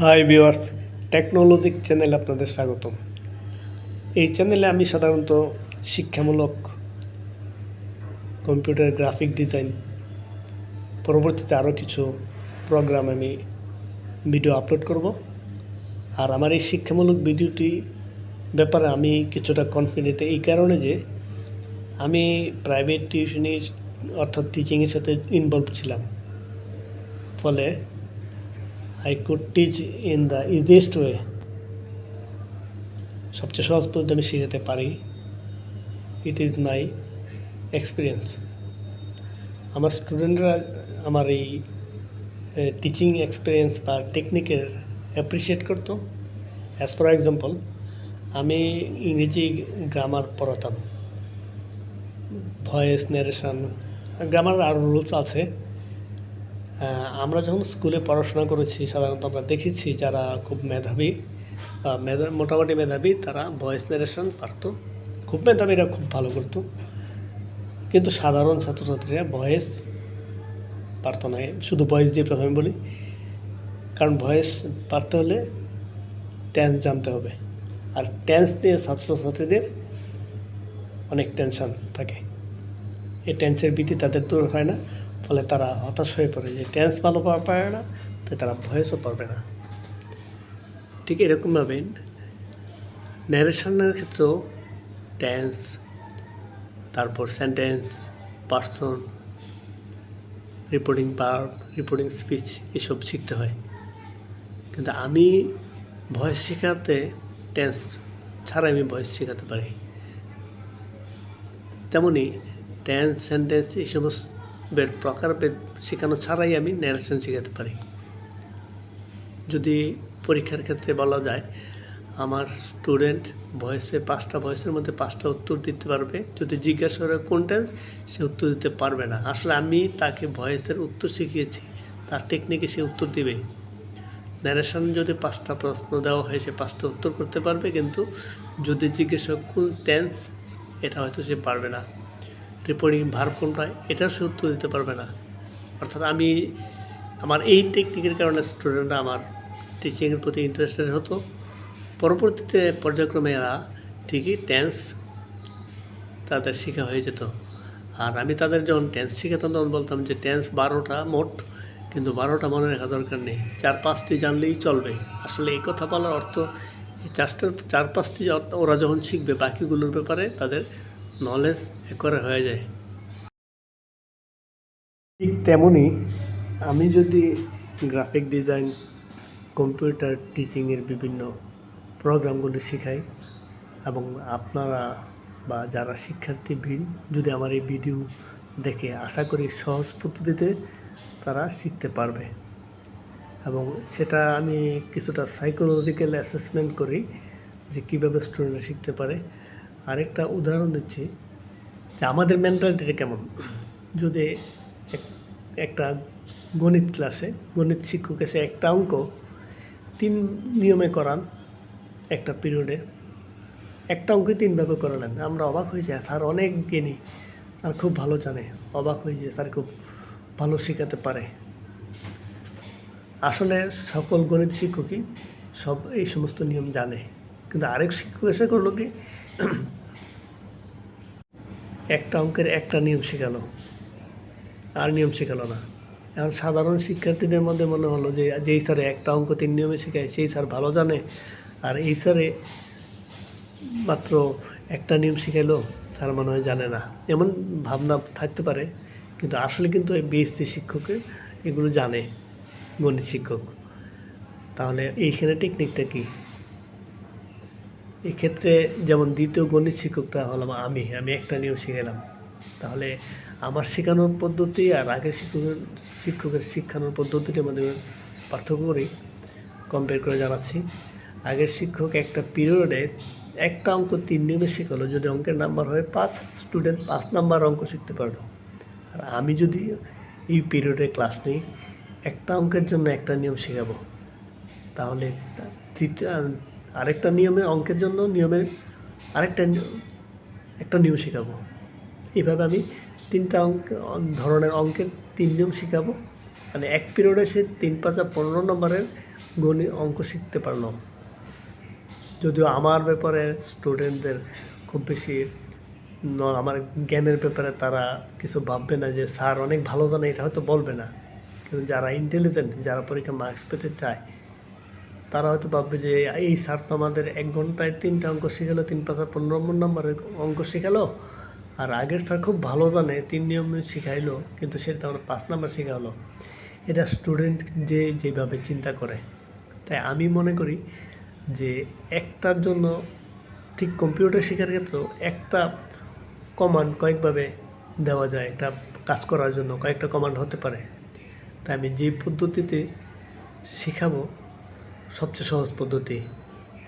Hi viewers, technologic চ্যানেলে আপনাদের স্বাগতম। এই চ্যানেলে আমি সাধারণত শিক্ষামূলক কম্পিউটার গ্রাফিক ডিজাইন, পরবর্তীতে আরও কিছু প্রোগ্রাম আমি ভিডিও আপলোড করব। আর আমার এই শিক্ষামূলক ভিডিওটি ব্যাপারে আমি কিছুটা কনফিডেন্ট এই কারণে যে আমি প্রাইভেট টিউশনি অর্থাৎ টিচিংয়ের সাথে ইনভলভ ছিলাম, ফলে I could teach in the easiest way, সবচেয়ে সহজ পদ্ধতি আমি শেখাতে পারি। It is my experience. আমার স্টুডেন্টরা আমার এই টিচিং এক্সপিরিয়েন্স বা টেকনিকের অ্যাপ্রিসিয়েট করতো। অ্যাজ ফর এক্সাম্পল, আমি ইংরেজি গ্রামার পড়াতাম, ভয়েস ন্যারেশন, গ্রামার আরও রুলস আছে। আমরা যখন স্কুলে পড়াশোনা করেছি, সাধারণত আমরা দেখেছি যারা খুব মেধাবী বা মোটামুটি মেধাবী তারা ভয়েস ন্যারেশন পারত। খুব মেধাবীরা খুব ভালো করতো, কিন্তু সাধারণ ছাত্রছাত্রীরা ভয়েস পারত না। শুধু ভয়েস দিয়ে প্রথমে বলি, কারণ ভয়েস পারতে হলে টেন্স জানতে হবে, আর টেন্স দিয়ে ছাত্রছাত্রীদের অনেক টেনশন থাকে। এই টেন্সের ভীতি তাদের দূর হয় না, ফলে তারা হতাশ হয়ে পড়ে যে টেন্স ভালো পারে না, তাই তারা ভয়েসও পারবে না। ঠিক এরকমভাবে ন্যারেশনের ক্ষেত্রেও টেন্স, তারপর sentence, person, reporting verb, reporting speech এসব শিখতে হয়। কিন্তু আমি ভয়েস শেখাতে টেন্স ছাড়া আমি ভয়েস শেখাতে পারি। তেমনি টেন্স, সেন্টেন্স এই সমস্ত প্রকারভেদ শেখানো ছাড়াই আমি ন্যারেশন শেখাতে পারি। যদি পরীক্ষার ক্ষেত্রে বলা যায়, আমার স্টুডেন্ট পাঁচটা ভয়েসের মধ্যে 5টা উত্তর দিতে পারবে। যদি জিজ্ঞাসা করে কোন টেন্স, সে উত্তর দিতে পারবে না। আসলে আমি তাকে ভয়েসের উত্তর শিখিয়েছি, তার টেকনিকে সে উত্তর দিবে। ন্যারেশন যদি 5টা প্রশ্ন দেওয়া হয়, সে 5টা উত্তর করতে পারবে, কিন্তু যদি জিজ্ঞাসা কোন টেন্স, এটা হয়তো সে পারবে না। রিপোর্টিং ভার্ব কোনটা, এটাও সে উত্তর দিতে পারবে না। অর্থাৎ আমার এই টেকনিকের কারণে স্টুডেন্টরা আমার টিচিংয়ের প্রতি ইন্টারেস্টেড হতো। পরবর্তীতে পর্যায়ক্রমে এরা ঠিকই টেন্স তাদের শেখা হয়ে যেত। আর আমি তাদের যখন টেন্স শেখাতাম তখন বলতাম যে টেন্স 12টা মোট, কিন্তু 12টা মনে রাখা দরকার নেই, 4-5টি জানলেই চলবে। আসলে এই কথা বলার অর্থ, এই 4-5টি ওরা যখন শিখবে, বাকিগুলোর ব্যাপারে তাদের নলেজ একবারে হয়ে যায়। ঠিক তেমনই আমি যদি গ্রাফিক ডিজাইন, কম্পিউটার টিচিংয়ের বিভিন্ন প্রোগ্রামগুলো শেখাই, এবং আপনারা বা যারা শিক্ষার্থীবৃন্দ যদি আমার এই ভিডিও দেখে, আশা করি সহজ পদ্ধতিতে তারা শিখতে পারবে। এবং সেটা আমি কিছুটা সাইকোলজিক্যাল অ্যাসেসমেন্ট করি যে কীভাবে স্টুডেন্টরা শিখতে পারে। আরেকটা উদাহরণ দিচ্ছি যে আমাদের মেন্টালিটিটা কেমন। যদি একটা গণিত ক্লাসে গণিত শিক্ষক এসে একটা অঙ্ক 3 নিয়মে করান, একটা পিরিয়ডে একটা অঙ্কই 3ভাবে করালেন, আমরা অবাক হয়ে যাই, স্যার অনেক জ্ঞানী, স্যার খুব ভালো জানে। অবাক হয়ে যায়, স্যার খুব ভালো শেখাতে পারে। আসলে সকল গণিত শিক্ষকই এই সমস্ত নিয়ম জানে, কিন্তু আরেক শিক্ষক এসে করলো কি, একটা অঙ্কের একটা নিয়ম শেখালো, আর নিয়ম শেখালো না। এখন সাধারণ শিক্ষার্থীদের মধ্যে মনে হলো যে যেই স্যারে একটা অঙ্ক 3 নিয়মে শেখায়, সেই স্যার ভালো জানে, আর এই স্যারে মাত্র একটা নিয়ম শেখালো, স্যার মনে হয় জানে না, এমন ভাবনা থাকতে পারে। কিন্তু আসলে কিন্তু এই বিএসসি শিক্ষকের এগুলো জানে, গণিত শিক্ষক। তাহলে এইখানে টেকনিকটা কী? এক্ষেত্রে যেমন দ্বিতীয় গণিত শিক্ষকটা হলাম আমি একটা নিয়ম শিখালাম। তাহলে আমার শেখানোর পদ্ধতি আর আগের শিক্ষকের শেখানোর পদ্ধতিটার মধ্যে পার্থক্য করি, কম্পেয়ার করে জানাচ্ছি। আগের শিক্ষক একটা পিরিয়ডে একটা অঙ্ক 3 নিয়মে শেখালো, যদি অঙ্কের নাম্বার হয় 5, স্টুডেন্ট 5 নাম্বার অঙ্ক শিখতে পারলো। আর আমি যদি এই পিরিয়ডে ক্লাস নিই, একটা অঙ্কের জন্য একটা নিয়ম শেখাবো, তাহলে আরেকটা নিয়মে অঙ্কের জন্য একটা নিয়ম শেখাবো। এইভাবে আমি 3টা ধরনের অঙ্কের 3 নিয়ম শেখাবো, মানে এক পিরিয়ডে সে 3, 5 আর 15 নম্বরের অঙ্ক শিখতে পারল। যদিও আমার ব্যাপারে স্টুডেন্টদের খুব বেশি আমার জ্ঞানের ব্যাপারে তারা কিছু ভাববে না যে স্যার অনেক ভালো জানে, এটা হয়তো বলবে না। কিন্তু যারা ইন্টেলিজেন্ট, যারা পরীক্ষা মার্কস পেতে চায়, তারা হয়তো ভাববে যে এই স্যার তো আমাদের 1 ঘন্টায় 3টা অঙ্ক শেখালো, 3, 5 আর 15 নম্বরের অঙ্ক শেখালো, আর আগের স্যার খুব ভালো জানে 3 নিয়ম শিখাইলো, কিন্তু সেটা আমরা 5 নাম্বার শেখালো। এটা স্টুডেন্ট যেভাবে চিন্তা করে। তাই আমি মনে করি যে একটার জন্য, ঠিক কম্পিউটার শেখার ক্ষেত্রেও একটা কমান্ড কয়েকভাবে দেওয়া যায়। একটা কাজ করার জন্য কয়েকটা কমান্ড হতে পারে। তাই আমি যে পদ্ধতিতে শেখাবো সবচেয়ে সহজ পদ্ধতি।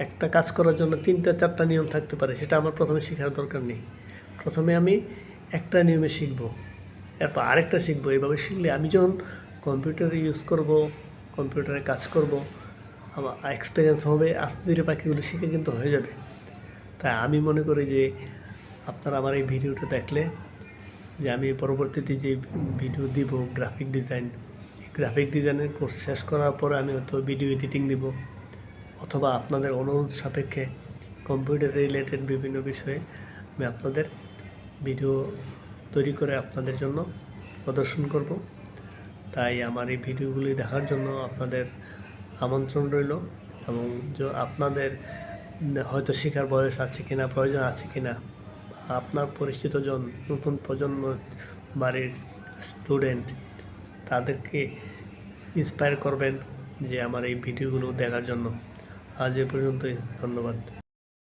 একটা কাজ করার জন্য 3টা 4টা নিয়ম থাকতে পারে, সেটা আমার প্রথমে শেখার দরকার নেই। প্রথমে আমি একটা নিয়মে শিখবো, এরপর আরেকটা শিখবো। এইভাবে শিখলে আমি যখন কম্পিউটারে ইউজ করব, কম্পিউটারে কাজ করব, আমার এক্সপিরিয়েন্স হবে, আস্তে ধীরে বাকিগুলো শিখে কিন্তু হয়ে যাবে। তাই আমি মনে করি যে আপনারা আমার এই ভিডিওটা দেখলে, যে আমি পরবর্তীতে যে ভিডিও দিব গ্রাফিক ডিজাইনের কোর্স শেষ করার পরে আমি হয়তো ভিডিও এডিটিং দিব, অথবা আপনাদের অনুরোধ সাপেক্ষে কম্পিউটার রিলেটেড বিভিন্ন বিষয়ে আমি আপনাদের ভিডিও তৈরি করে আপনাদের জন্য প্রদর্শন করব। তাই আমার এই ভিডিওগুলি দেখার জন্য আপনাদের আমন্ত্রণ রইল। এবং আপনাদের হয়তো শেখার বয়স আছে কিনা, প্রয়োজন আছে কিনা, আপনার পরিচিত জন নতুন প্রজন্ম বাড়ির স্টুডেন্ট, তাদেরকে ইন্সপায়ার করবেন যে আমার এই ভিডিওগুলো দেখার জন্য। আজ এ পর্যন্তই, ধন্যবাদ।